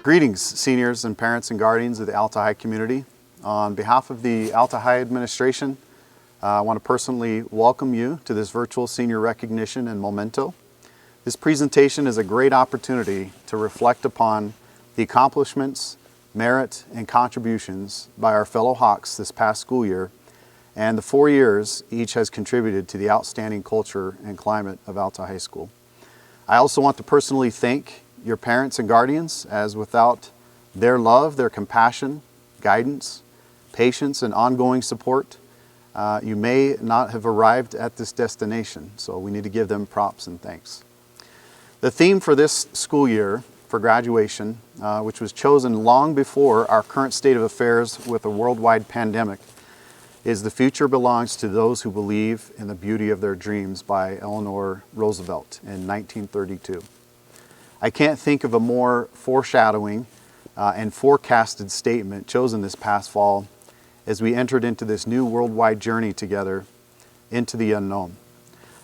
Greetings, seniors and parents and guardians of the Alta High community. On behalf of the Alta High administration, I want to personally welcome you to this virtual senior recognition and memento. This presentation is a great opportunity to reflect upon the accomplishments, merit, and contributions by our fellow Hawks this past school year and the 4 years each has contributed to the outstanding culture and climate of Alta High School. I also want to personally thank your parents and guardians, as without their love, their compassion, guidance, patience, and ongoing support, you may not have arrived at this destination. So we need to give them props and thanks. The theme for this school year for graduation, which was chosen long before our current state of affairs with a worldwide pandemic, is "The Future Belongs to Those Who Believe in the Beauty of Their Dreams" by Eleanor Roosevelt in 1932. I can't think of a more foreshadowing and forecasted statement chosen this past fall as we entered into this new worldwide journey together into the unknown.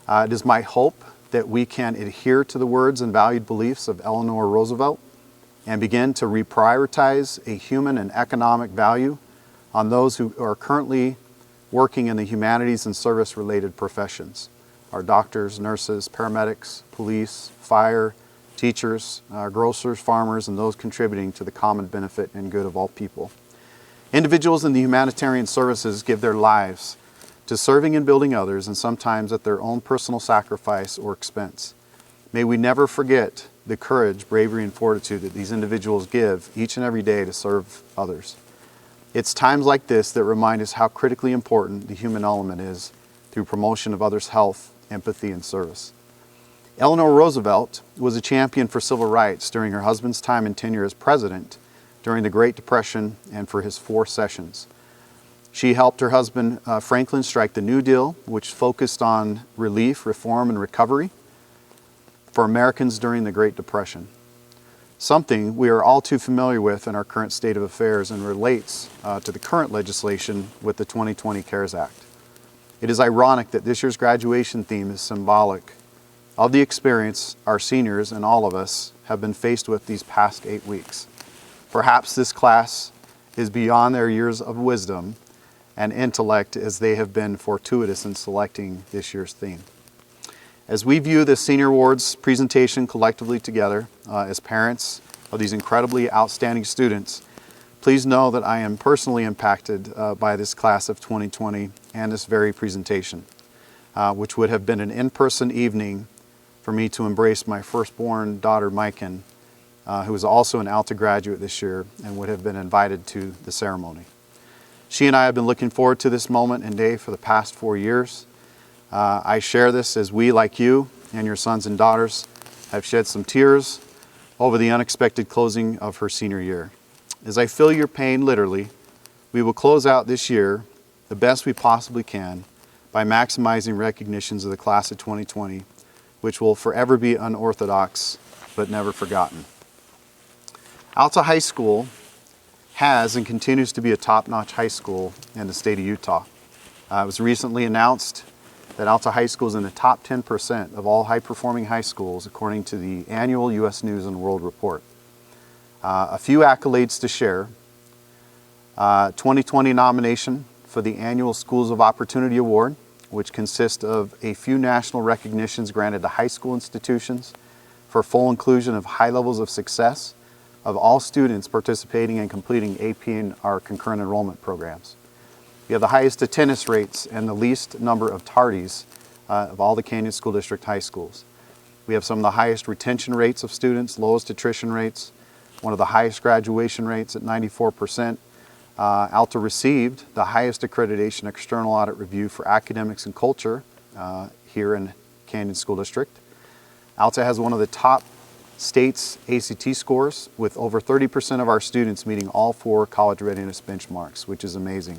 It is my hope that we can adhere to the words and valued beliefs of Eleanor Roosevelt and begin to reprioritize a human and economic value on those who are currently working in the humanities and service-related professions. Our doctors, nurses, paramedics, police, fire, teachers, grocers, farmers, and those contributing to the common benefit and good of all people. Individuals in the humanitarian services give their lives to serving and building others, and sometimes at their own personal sacrifice or expense. May we never forget the courage, bravery, and fortitude that these individuals give each and every day to serve others. It's times like this that remind us how critically important the human element is through promotion of others' health, empathy, and service. Eleanor Roosevelt was a champion for civil rights during her husband's time and tenure as president during the Great Depression and for his 4 sessions. She helped her husband Franklin strike the New Deal, which focused on relief, reform, and recovery for Americans during the Great Depression. Something we are all too familiar with in our current state of affairs and relates to the current legislation with the 2020 CARES Act. It is ironic that this year's graduation theme is symbolic of the experience our seniors and all of us have been faced with these past 8 weeks. Perhaps this class is beyond their years of wisdom and intellect as they have been fortuitous in selecting this year's theme. As we view the Senior Awards presentation collectively together as parents of these incredibly outstanding students, please know that I am personally impacted by this class of 2020 and this very presentation, which would have been an in-person evening for me to embrace my firstborn daughter, Maiken, who is also an Alta graduate this year and would have been invited to the ceremony. She and I have been looking forward to this moment and day for the past 4 years. I share this as we, like you and your sons and daughters, have shed some tears over the unexpected closing of her senior year. As I feel your pain literally, we will close out this year the best we possibly can by maximizing recognitions of the class of 2020, which will forever be unorthodox but never forgotten. Alta High School has and continues to be a top-notch high school in the state of Utah. It was recently announced that Alta High School is in the top 10% of all high-performing high schools according to the annual U.S. News and World Report. A few accolades to share. 2020 nomination for the annual Schools of Opportunity Award, which consists of a few national recognitions granted to high school institutions for full inclusion of high levels of success of all students participating and completing AP and our concurrent enrollment programs. We have the highest attendance rates and the least number of tardies of all the Canyon School District high schools. We have some of the highest retention rates of students, lowest attrition rates, one of the highest graduation rates at 94%. Alta received the highest accreditation external audit review for academics and culture here in Canyon School District. Alta has one of the top state's ACT scores, with over 30% of our students meeting all 4 college readiness benchmarks, which is amazing.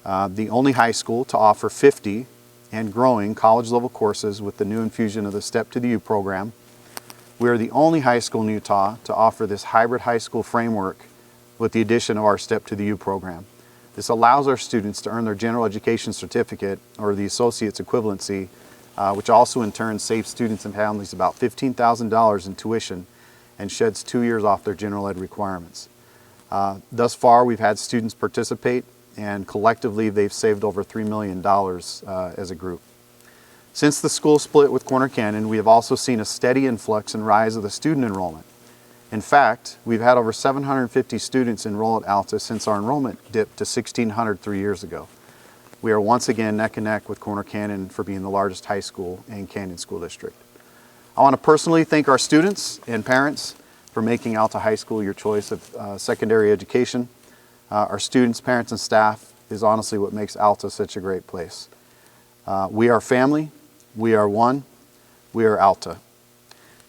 The only high school to offer 50 and growing college-level courses with the new infusion of the Step to the U program. We are the only high school in Utah to offer this hybrid high school framework with the addition of our Step to the U program. This allows our students to earn their general education certificate or the associate's equivalency, which also in turn saves students and families about $15,000 in tuition and sheds 2 years off their general ed requirements. Thus far, we've had students participate, and collectively they've saved over $3 million as a group. Since the school split with Corner Canyon, we have also seen a steady influx and rise of the student enrollment. In fact, we've had over 750 students enroll at Alta since our enrollment dipped to 1,600 3 years ago. We are once again neck and neck with Corner Canyon for being the largest high school in Canyon School District. I want to personally thank our students and parents for making Alta High School your choice of secondary education. Our students, parents, and staff is honestly what makes Alta such a great place. We are family, we are one, we are Alta.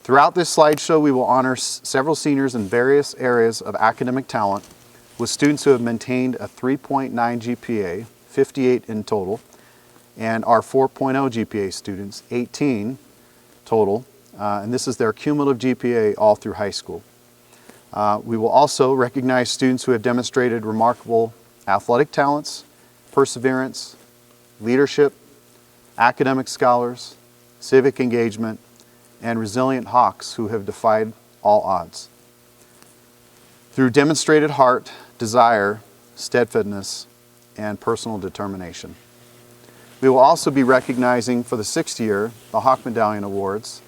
Throughout this slideshow, we will honor several seniors in various areas of academic talent with students who have maintained a 3.9 GPA, 58 in total, and our 4.0 GPA students, 18 total, and this is their cumulative GPA all through high school. We will also recognize students who have demonstrated remarkable athletic talents, perseverance, leadership, academic scholars, civic engagement, and resilient hawks who have defied all odds. Through demonstrated heart, desire, steadfastness, and personal determination. We will also be recognizing for the 6th year the Hawk Medallion Awards.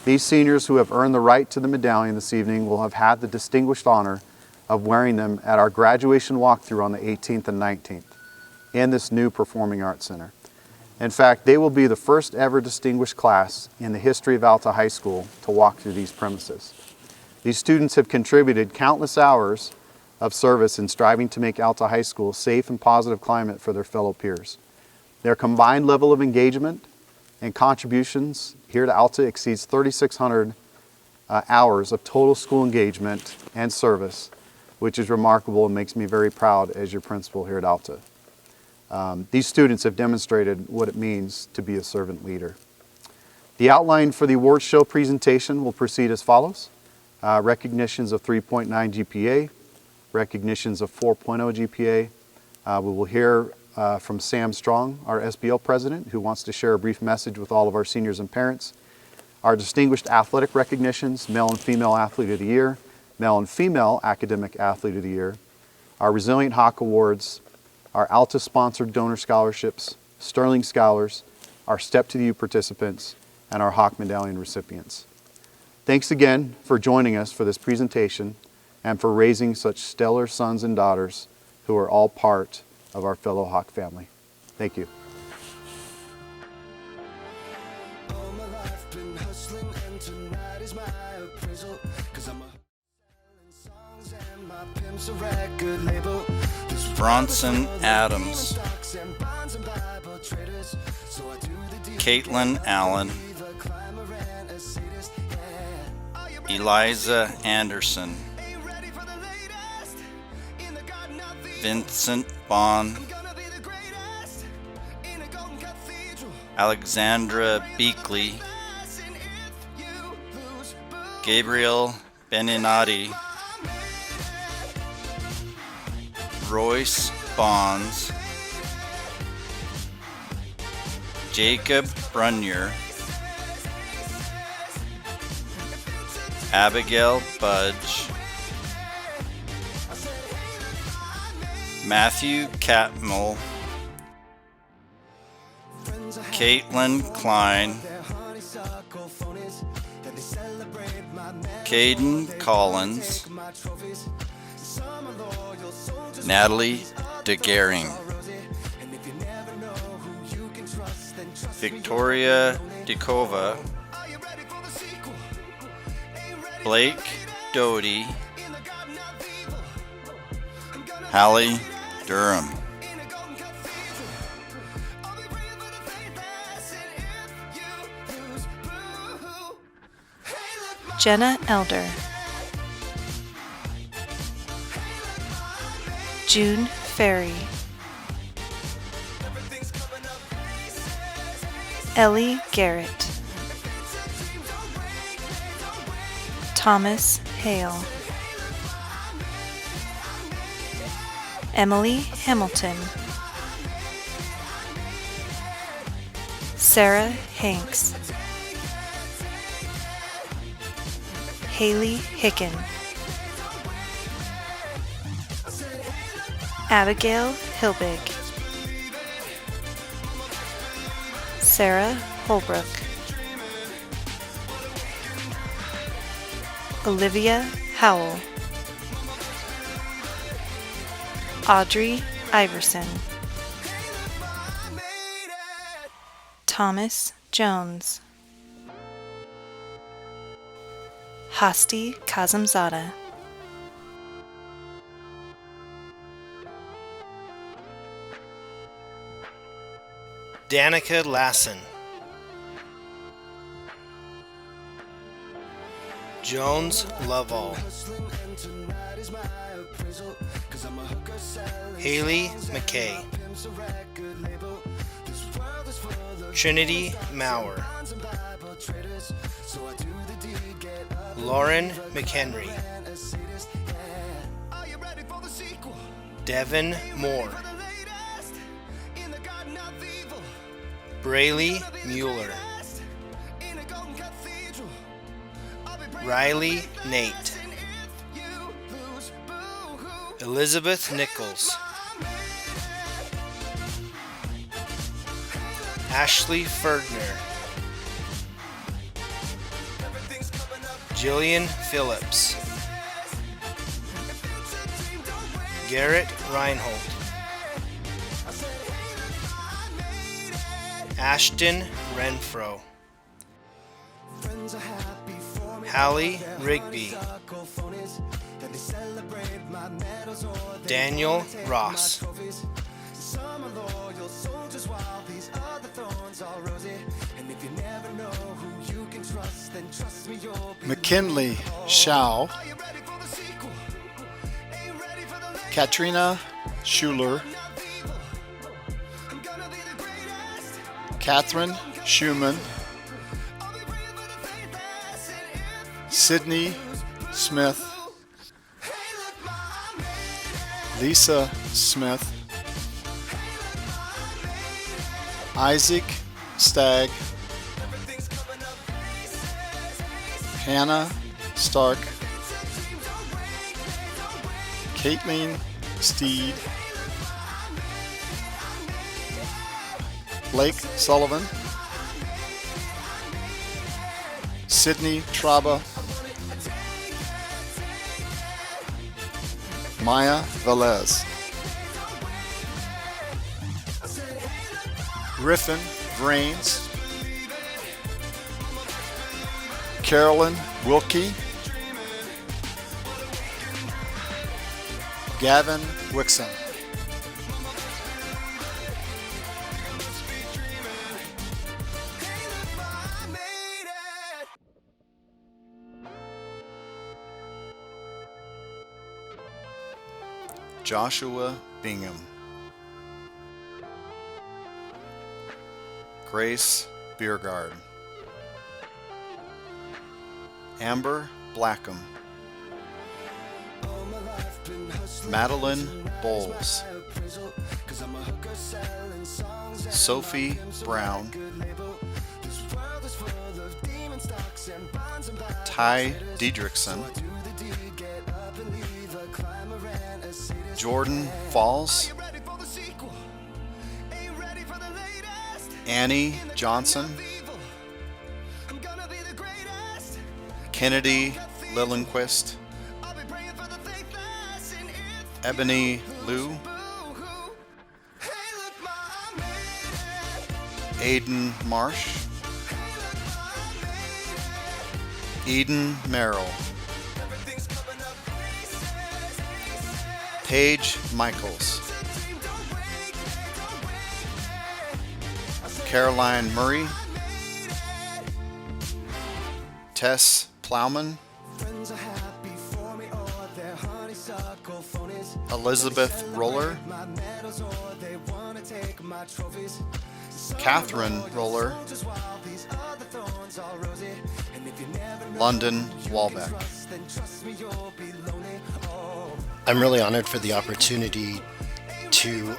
These seniors who have earned the right to the medallion this evening will have had the distinguished honor of wearing them at our graduation walkthrough on the 18th and 19th in this new Performing Arts Center. In fact, they will be the first ever distinguished class in the history of Alta High School to walk through these premises. These students have contributed countless hours of service in striving to make Alta High School a safe and positive climate for their fellow peers. Their combined level of engagement and contributions here to Alta exceeds 3,600 hours of total school engagement and service, which is remarkable and makes me very proud as your principal here at Alta. These students have demonstrated what it means to be a servant leader. The outline for the awards show presentation will proceed as follows. Recognitions of 3.9 GPA, recognitions of 4.0 GPA. We will hear from Sam Strong, our SBL president, who wants to share a brief message with all of our seniors and parents. Our distinguished athletic recognitions, Male and Female Athlete of the Year, Male and Female Academic Athlete of the Year, our Resilient Hawk Awards, our Alta-sponsored donor scholarships, Sterling Scholars, our Step to the U participants, and our Hawk Medallion recipients. Thanks again for joining us for this presentation and for raising such stellar sons and daughters who are all part of our fellow Hawk family. Thank you. All my life been hustling, and tonight is my appraisal, 'cause I'm selling songs and my pimp's a record label. Bronson Adams, Caitlin Allen, Eliza Anderson, Vincent Bond, Alexandra Beakley, Gabriel Beninati, Royce Bonds, Jacob Brunier, Abigail Budge, Matthew Catmull, Caitlin Klein, Caden Collins, Natalie DeGaring, Victoria Dekova, Blake Doty, Hallie Durham. Jenna Elder, June Ferry, Ellie Garrett, Thomas Hale, Emily Hamilton, Sarah Hanks, Haley Hicken. Abigail Hilbig. Sarah Holbrook. Olivia Howell. Audrey Iverson. Thomas Jones. Hasti Kazamzada. Danica Lassen. Jones Lovall. Haley McKay. Trinity Maurer. Lauren McHenry. Devin Moore. Braylee Mueller. Riley Nate. Elizabeth Nichols. Ashley Ferdner. Jillian Phillips. Garrett Reinhold. Ashton Renfro. Hallie Rigby. Daniel Ross. McKinley Shao. Katrina Schuler. Catherine Schumann. Sydney Smith. Lisa Smith. Isaac Stagg. Hannah Stark. Caitlin Steed. Blake Sullivan. Sydney Traba. Maya Velez. Griffin Vrains. Carolyn Wilkie. Gavin Wixon. Joshua Bingham. Grace Biergard. Amber Blackham. Madeline Bowles. Sophie Brown. Ty Diedrichson. Jordan Falls. Annie Johnson. Kennedy Lillenquist. Ebony Liu. Aiden Marsh. Eden Merrill. Paige Michaels. Caroline Murray. Tess Plowman. Elizabeth Roller. Catherine Roller. London Walbeck. I'm really honored for the opportunity to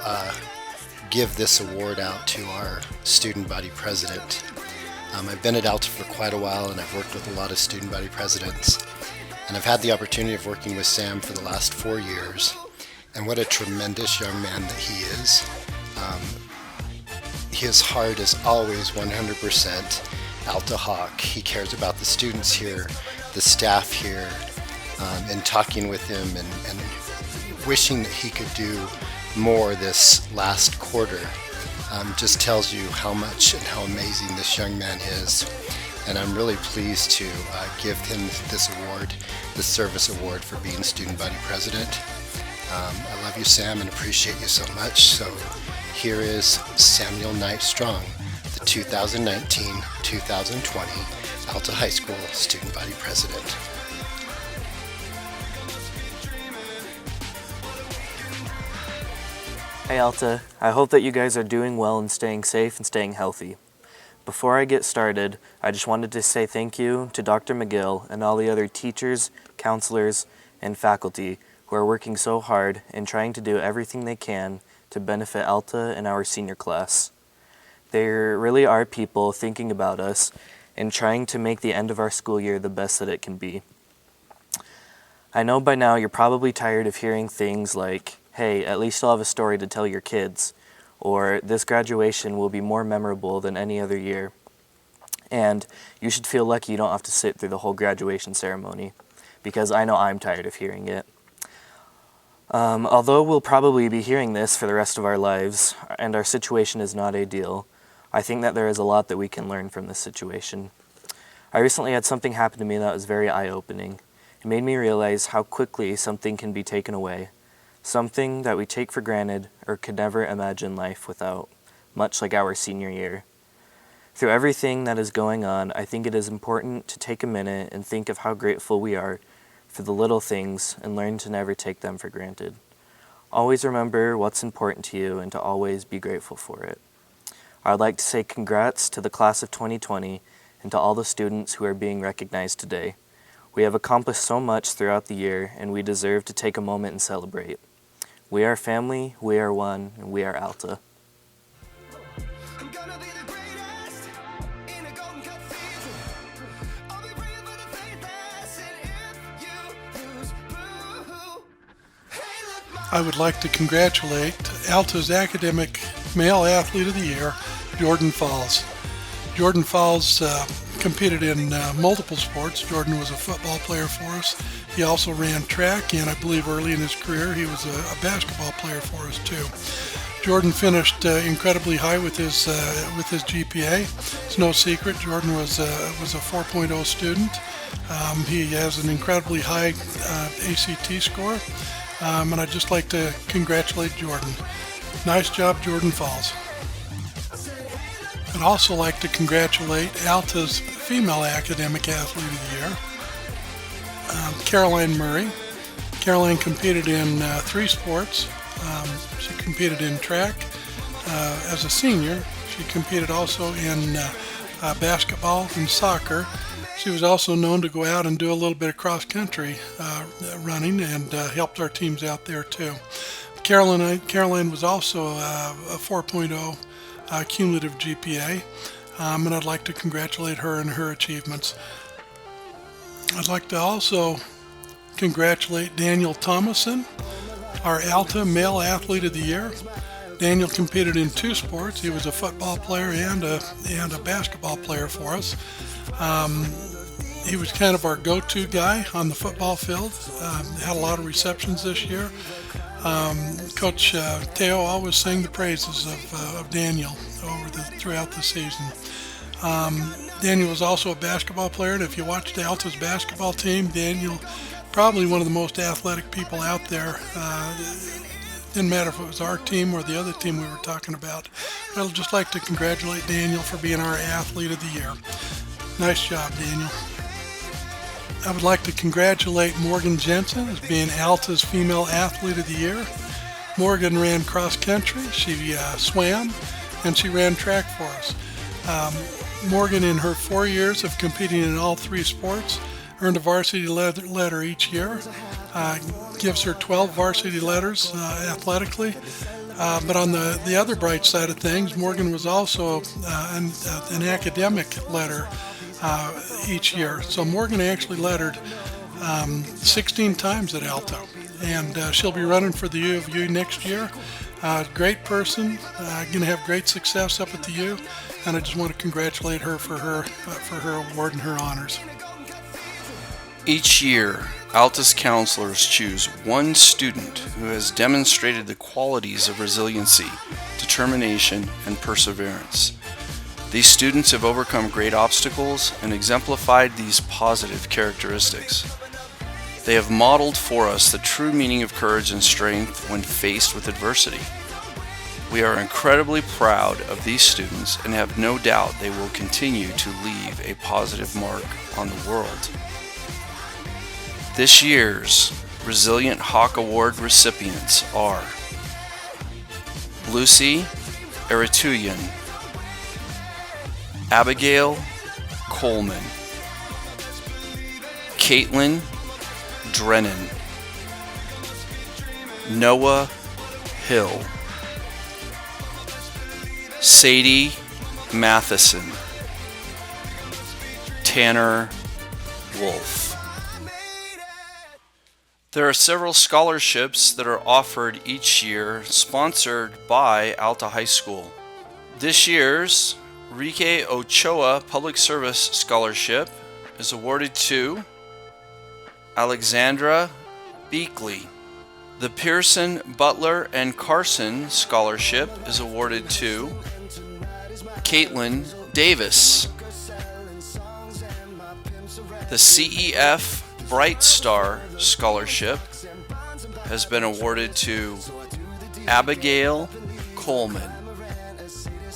give this award out to our student body president. I've been at Alta for quite a while, and I've worked with a lot of student body presidents. And I've had the opportunity of working with Sam for the last 4 years. And what a tremendous young man that he is. His heart is always 100% Alta Hawk. He cares about the students here, the staff here, and talking with him and wishing that he could do more this last quarter just tells you how much and how amazing this young man is. And I'm really pleased to give him this award, the Service Award for being Student Body President. I love you, Sam, and appreciate you so much. So here is Samuel Knight Strong, the 2019-2020 Alta High School Student Body President. Hey Alta, I hope that you guys are doing well and staying safe and staying healthy. Before I get started, I just wanted to say thank you to Dr. McGill and all the other teachers, counselors, and faculty who are working so hard and trying to do everything they can to benefit Alta and our senior class. There really are people thinking about us and trying to make the end of our school year the best that it can be. I know by now you're probably tired of hearing things like, hey, at least you'll have a story to tell your kids, or this graduation will be more memorable than any other year. And you should feel lucky you don't have to sit through the whole graduation ceremony, because I know I'm tired of hearing it. Although we'll probably be hearing this for the rest of our lives, and our situation is not ideal, I think that there is a lot that we can learn from this situation. I recently had something happen to me that was very eye-opening. It made me realize how quickly something can be taken away, something that we take for granted or could never imagine life without, much like our senior year. Through everything that is going on, I think it is important to take a minute and think of how grateful we are for the little things and learn to never take them for granted. Always remember what's important to you and to always be grateful for it. I would like to say congrats to the class of 2020 and to all the students who are being recognized today. We have accomplished so much throughout the year, and we deserve to take a moment and celebrate. We are family, we are one, and we are Alta. I'm gonna be the greatest in a golden cathedral. I'll be praying for the faithless, and if you lose, boo. Hey, look, I would like to congratulate Alta's Academic Male Athlete of the Year, Jordan Falls. Jordan Falls competed in multiple sports. Jordan was a football player for us. He also ran track, and I believe early in his career he was a basketball player for us too. Jordan finished incredibly high with his GPA. It's no secret Jordan was a 4.0 student. He has an incredibly high ACT score, and I'd just like to congratulate Jordan. Nice job, Jordan Falls. I'd also like to congratulate Alta's Female Academic Athlete of the Year, Caroline Murray. Caroline competed in 3 sports. She competed in track as a senior. She competed also in basketball and soccer. She was also known to go out and do a little bit of cross-country running and helped our teams out there too. Caroline was also a 4.0 cumulative GPA, and I'd like to congratulate her and her achievements. I'd like to also congratulate Daniel Thomason, our Alta Male Athlete of the Year. Daniel competed in 2 sports. He was a football player and a basketball player for us. He was kind of our go-to guy on the football field. Had a lot of receptions this year. Coach Teo always sang the praises of Daniel throughout the season. Daniel was also a basketball player, and if you watched Alta's basketball team, Daniel, probably one of the most athletic people out there. Didn't matter if it was our team or the other team we were talking about. But I'd just like to congratulate Daniel for being our Athlete of the Year. Nice job, Daniel. I would like to congratulate Morgan Jensen as being Alta's Female Athlete of the Year. Morgan ran cross country, she swam, and she ran track for us. Morgan, in her 4 years of competing in all 3 sports, earned a varsity letter each year. Gives her 12 varsity letters athletically. But on the other bright side of things, Morgan was also an academic letter each year. So Morgan actually lettered 16 times at Alta. And she'll be running for the U of U next year. Great person, going to have great success up at the U. And I just want to congratulate her for her award and her honors. Each year, Alta's counselors choose one student who has demonstrated the qualities of resiliency, determination, and perseverance. These students have overcome great obstacles and exemplified these positive characteristics. They have modeled for us the true meaning of courage and strength when faced with adversity. We are incredibly proud of these students and have no doubt they will continue to leave a positive mark on the world. This year's Resilient Hawk Award recipients are Lucy Eretuyan, Abigail Coleman, Caitlin Drennan, Noah Hill, Sadie Matheson, Tanner Wolf. There are several scholarships that are offered each year, sponsored by Alta High School. This year's Rike Ochoa Public Service Scholarship is awarded to Alexandra Beakley. The Pearson, Butler, and Carson Scholarship is awarded to Caitlin Davis. The CEF Bright Star Scholarship has been awarded to Abigail Coleman.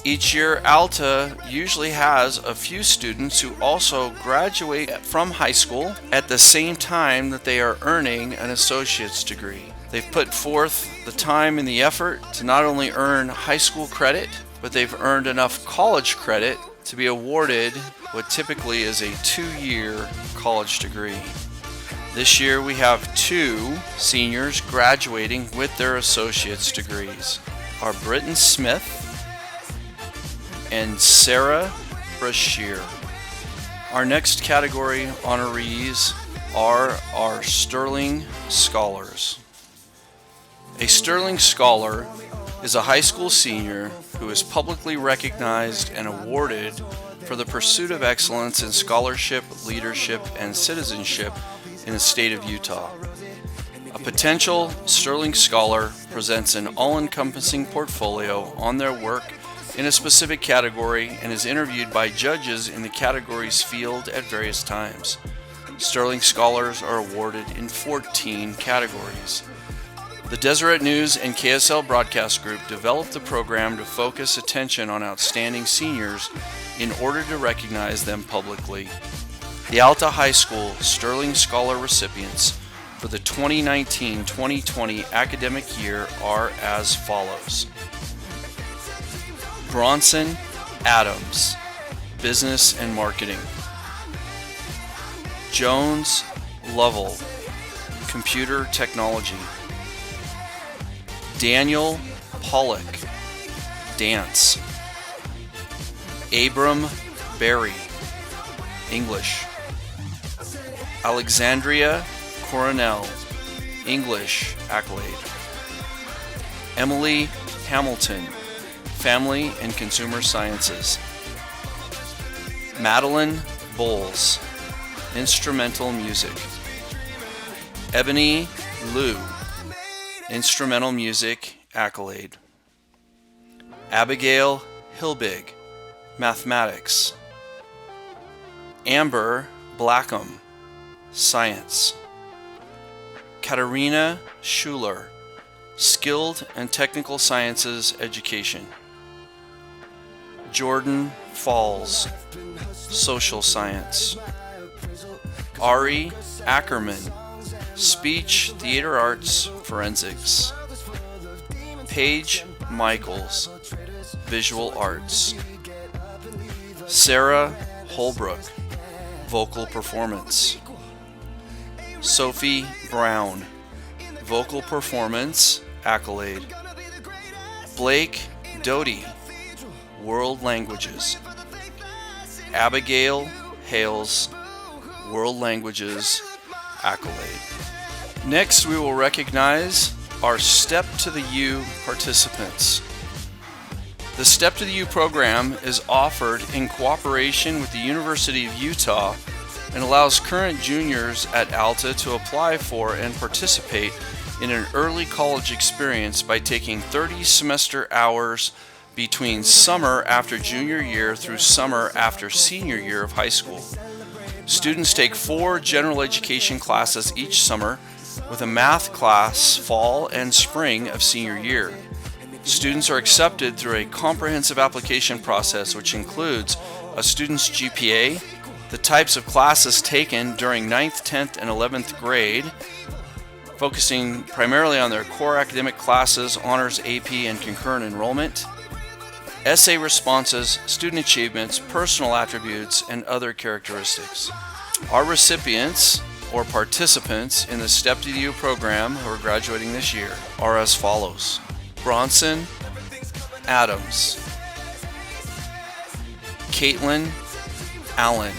Each year, Alta usually has a few students who also graduate from high school at the same time that they are earning an associate's degree. They've put forth the time and the effort to not only earn high school credit, but they've earned enough college credit to be awarded what typically is a 2-year college degree. This year we have 2 seniors graduating with their associate's degrees. Are Britton Smith and Sarah Brashear. Our next category honorees are our Sterling Scholars. A Sterling Scholar is a high school senior who is publicly recognized and awarded for the pursuit of excellence in scholarship, leadership, and citizenship in the state of Utah. A potential Sterling Scholar presents an all-encompassing portfolio on their work in a specific category and is interviewed by judges in the category's field at various times. Sterling Scholars are awarded in 14 categories. The Deseret News and KSL Broadcast Group developed the program to focus attention on outstanding seniors in order to recognize them publicly. The Alta High School Sterling Scholar recipients for the 2019-2020 academic year are as follows. Bronson Adams, Business and Marketing. Jones Lovell, Computer Technology. Daniel Pollock, Dance. Abram Berry, English. Alexandria Coronel, English accolade. Emily Hamilton, Family and Consumer Sciences. Madeline Bowles, Instrumental Music. Ebony Liu, Instrumental Music accolade. Abigail Hilbig, Mathematics. Amber Blackham, Science. Katarina Schuler, Skilled and Technical Sciences Education. Jordan Falls, Social Science. Ari Ackerman, Speech, Theater Arts, Forensics. Paige Michaels, Visual Arts. Sarah Holbrook, Vocal Performance. Sophie Brown, Vocal Performance accolade. Blake Doty, World Languages. Abigail Hales, World Languages accolade. Next, we will recognize our Step to the U participants. The Step to the U program is offered in cooperation with the University of Utah and allows current juniors at Alta to apply for and participate in an early college experience by taking 30 semester hours between summer after junior year through summer after senior year of high school. Students take 4 general education classes each summer, with a math class fall and spring of senior year. Students are accepted through a comprehensive application process which includes a student's GPA, the types of classes taken during 9th, 10th, and 11th grade, focusing primarily on their core academic classes, honors, AP, and concurrent enrollment, essay responses, student achievements, personal attributes, and other characteristics. Our recipients, or participants, in the Step to the U program who are graduating this year are as follows: Bronson Adams, Caitlin Allen,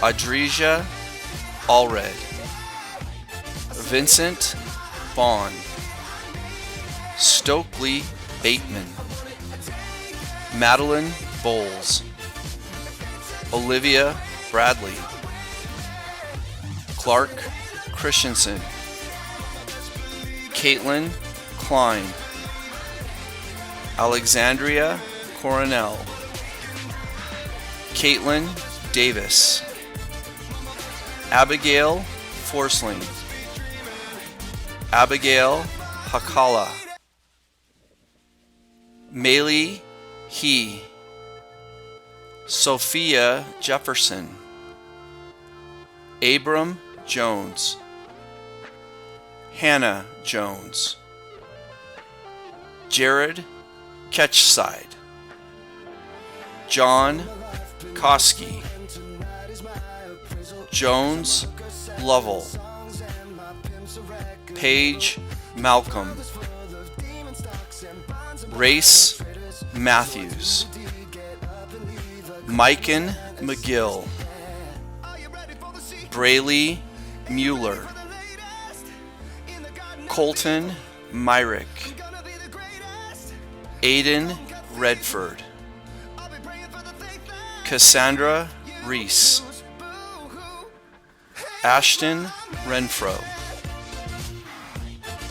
Adresia Allred, Vincent Vaughn, Stokely Bateman, Madeline Bowles, Olivia Bradley, Clark Christensen, Caitlin Klein, Alexandria Coronel, Caitlin Davis, Abigail Forsling, Abigail Hakala, Maylee He, Sophia Jefferson, Abram Jones, Hannah Jones, Jared Ketchside, John Koski, Jones Lovell, Paige Malcolm, Race Matthews, Mikan McGill, Braylee Mueller, Colton Myrick, Aiden Redford, Cassandra Reese, Ashton Renfro,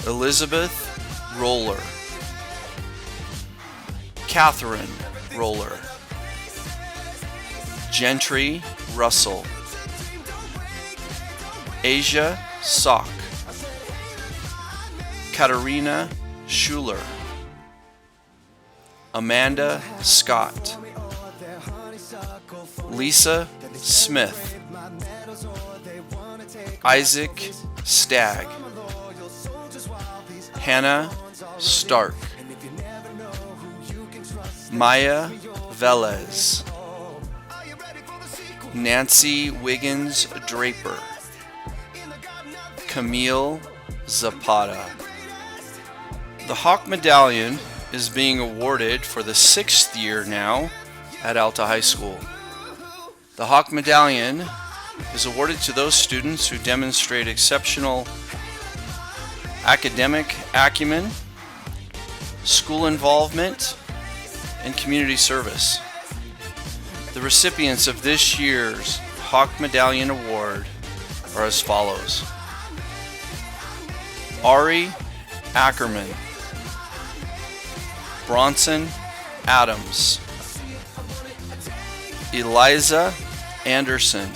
Elizabeth Roller, Catherine Roller, Gentry Russell, Asia Sock, Katarina Schuler, Amanda Scott, Lisa Smith, Isaac Stagg, Hannah Stark, Maya Velez, Nancy Wiggins Draper, Camille Zapata. The Hawk Medallion is being awarded for the 6th year now at Alta High School. The Hawk Medallion is awarded to those students who demonstrate exceptional academic acumen, school involvement, and community service. The recipients of this year's Hawk Medallion Award are as follows: Ari Ackerman, Bronson Adams, Eliza Anderson,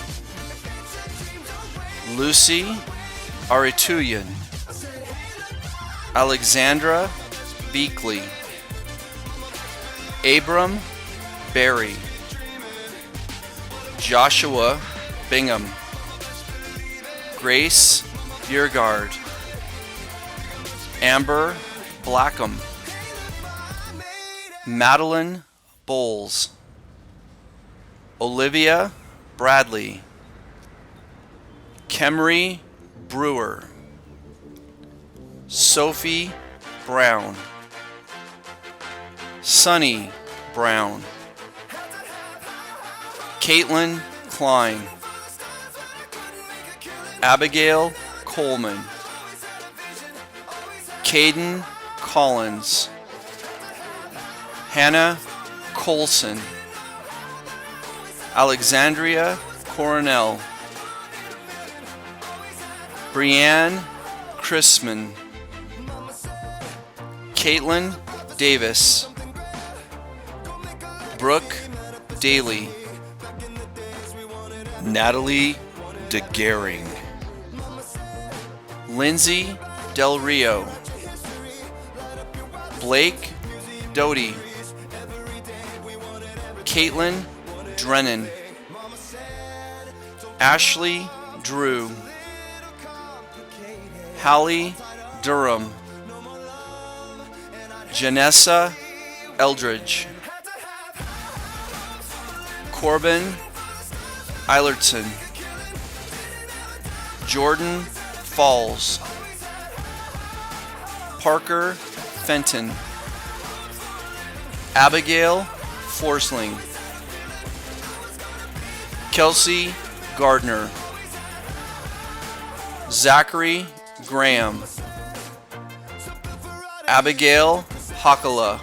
Lucy Arituyan, Alexandra Beakley, Abram Berry, Joshua Bingham, Grace Biergard, Amber Blackham, Madeline Bowles, Olivia Bradley, Kemry Brewer, Sophie Brown, Sunny Brown, Caitlin Klein, Abigail Coleman, Caden Collins, Hannah Colson, Alexandria Coronel, Brianne Chrisman, Caitlin Davis, Brooke Daly, Natalie DeGaring, Lindsay Del Rio, Blake Doty, Caitlin Drennan, Ashley Drew, Hallie Durham, Janessa Eldridge, Corbin Eilertson, Jordan Falls, Parker Fenton, Abigail Forsling, Kelsey Gardner, Zachary Graham, Abigail Hakala,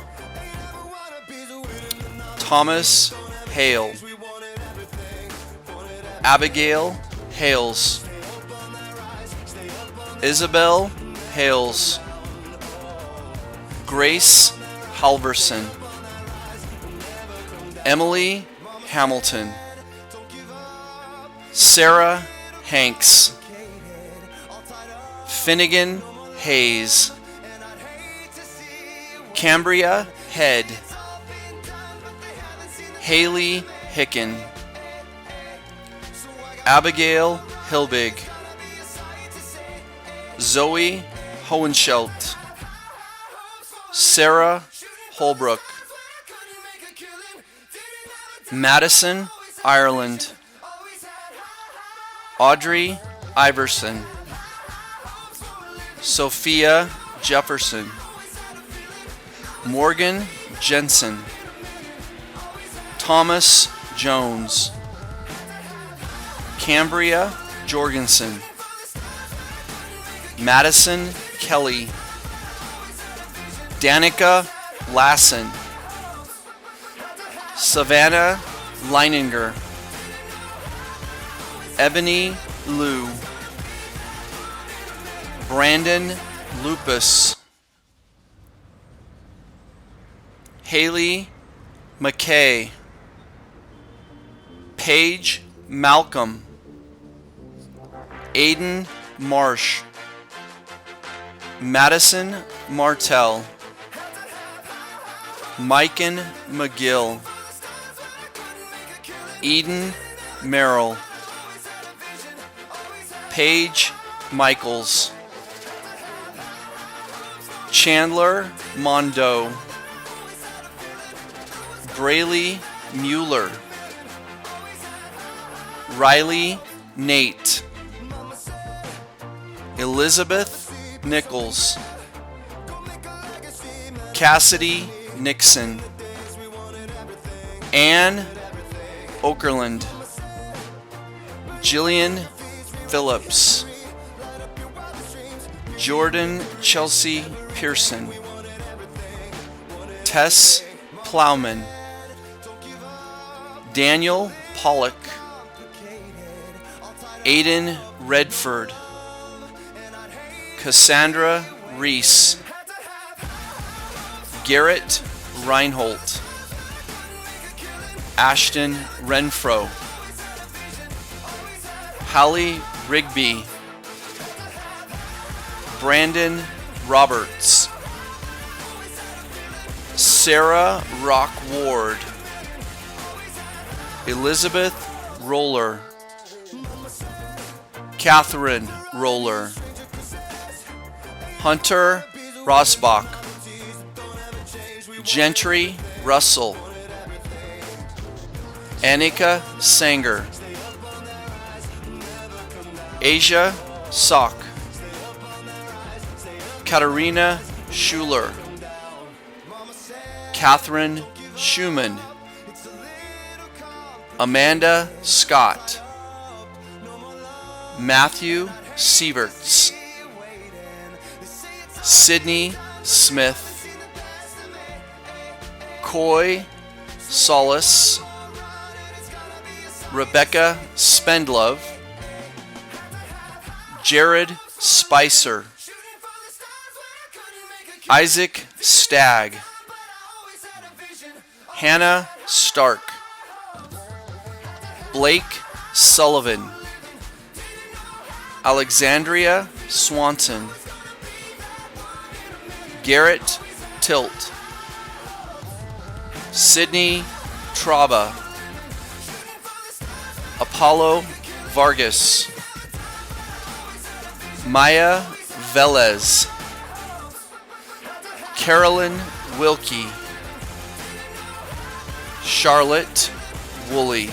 Thomas Hale, Abigail Hales, Isabel Hales, Grace Halverson, Emily Hamilton, Sarah Hanks, Finnegan Hayes, Cambria Head, Haley Hicken, Abigail Hilbig, Zoe Hohenschelt, Sarah Holbrook, Madison Ireland, Audrey Iverson, Sophia Jefferson, Morgan Jensen, Thomas Jones, Cambria Jorgensen, Madison Kelly, Danica Lassen, Savannah Leininger, Ebony Liu, Brandon Lupus, Haley McKay, Paige Malcolm, Aiden Marsh, Madison Martell, Miken McGill, Eden Merrill, Paige Michaels, Chandler Mondo, Braylee Mueller, Riley Nate, Elizabeth Nichols, Cassidy Nixon, Ann Okerlund, Jillian Phillips, Jordan Chelsea Pearson, Tess Plowman, Daniel Pollock, Aiden Redford, Cassandra Reese, Garrett Reinholt, Ashton Renfro, Hallie Rigby, Brandon Roberts, Sarah Rock Ward, Elizabeth Roller, Catherine Roller, Hunter Rosbach, Gentry Russell, Annika Sanger, Asia Sock, Katarina Schuler, Catherine Schumann, Amanda Scott, Matthew Sieverts, Sydney Smith, Coy Solis, Rebecca Spendlove, Jared Spicer, Isaac Stagg, Hannah Stark, Blake Sullivan, Alexandria Swanson, Garrett Tilt, Sydney Traba, Apollo Vargas, Maya Velez, Carolyn Wilkie, Charlotte Woolley.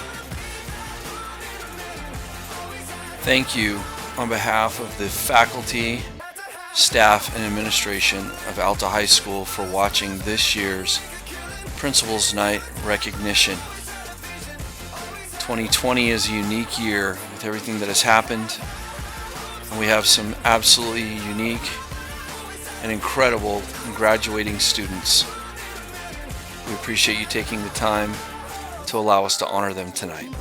Thank you on behalf of the faculty, staff, and administration of Alta High School for watching this year's Principals Night recognition. 2020 is a unique year with everything that has happened, and we have some absolutely unique and incredible graduating students. We appreciate you taking the time to allow us to honor them tonight.